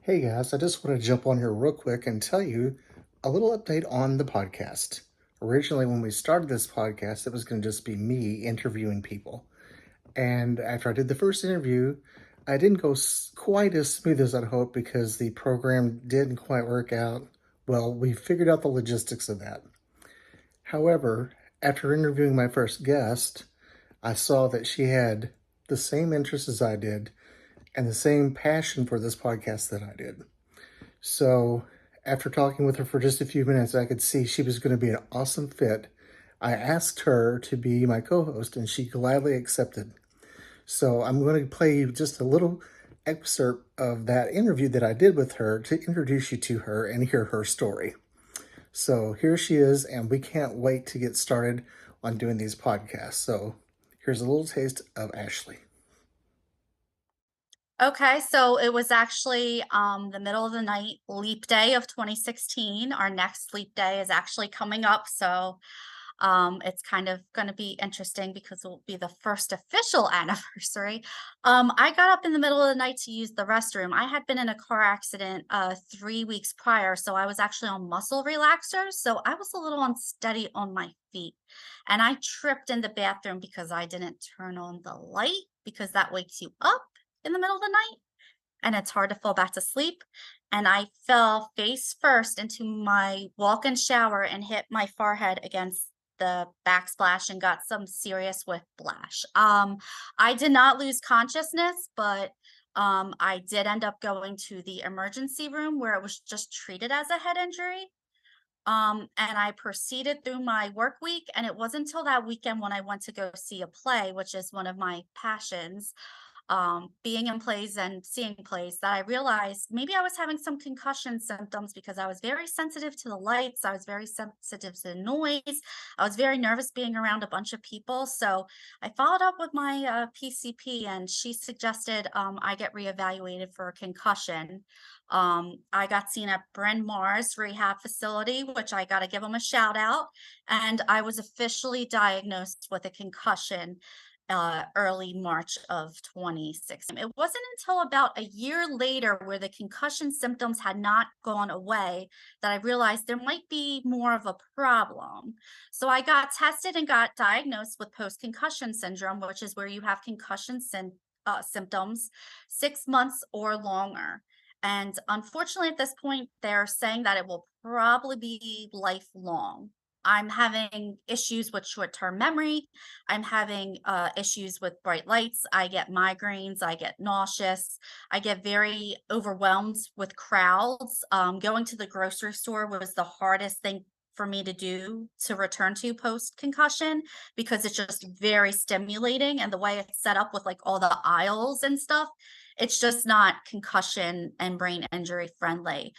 Hey guys, I just want to jump on here real quick and tell you a little update on the podcast. Originally, when we started this podcast, it was going to just be me interviewing people. And after I did the first interview, I didn't go quite as smooth as I'd hoped because the program didn't quite work out. Well, we figured out the logistics of that. However, after interviewing my first guest, I saw that she had the same interests as I did and the same passion for this podcast that I did. So, after talking with her for just a few minutes, I could see she was going to be an awesome fit. I asked her to be my co host, and she gladly accepted. So, I'm going to play you just a little excerpt of that interview that I did with her to introduce you to her and hear her story. So, here she is, and we can't wait to get started on doing these podcasts. So, here's a little taste of Ashley. Okay, so it was actually the middle of the night, leap day of 2016. Our next leap day is actually coming up, so it's kind of going to be interesting because it will be the first official anniversary. I got up in the middle of the night to use the restroom. I had been in a car accident 3 weeks prior, so I was actually on muscle relaxers, so I was a little unsteady on my feet, and I tripped in the bathroom because I didn't turn on the light because that wakes you up in the middle of the night and it's hard to fall back to sleep. And I fell face first into my walk-in shower and hit my forehead against the backsplash and got some serious whiplash. I did not lose consciousness, but I did end up going to the emergency room where it was just treated as a head injury. And I proceeded through my work week, and it wasn't until that weekend when I went to go see a play, which is one of my passions, being in plays and seeing plays, that I realized maybe I was having some concussion symptoms because I was very sensitive to the lights. I was very sensitive to the noise. I was very nervous being around a bunch of people. So I followed up with my PCP, and she suggested I get reevaluated for a concussion. I got seen at Bryn Mawr's rehab facility, which I got to give them a shout out. And I was officially diagnosed with a concussion early March of 2016. It wasn't until about a year later, where the concussion symptoms had not gone away, that I realized there might be more of a problem. So I got tested and got diagnosed with post concussion syndrome, which is where you have symptoms 6 months or longer. And unfortunately, at this point, they're saying that it will probably be lifelong. I'm having issues with short-term memory. I'm having issues with bright lights. I get migraines. I get nauseous. I get very overwhelmed with crowds. Going to the grocery store was the hardest thing for me to do to return to post concussion because it's just very stimulating. And the way it's set up with like all the aisles and stuff, it's just not concussion and brain injury friendly.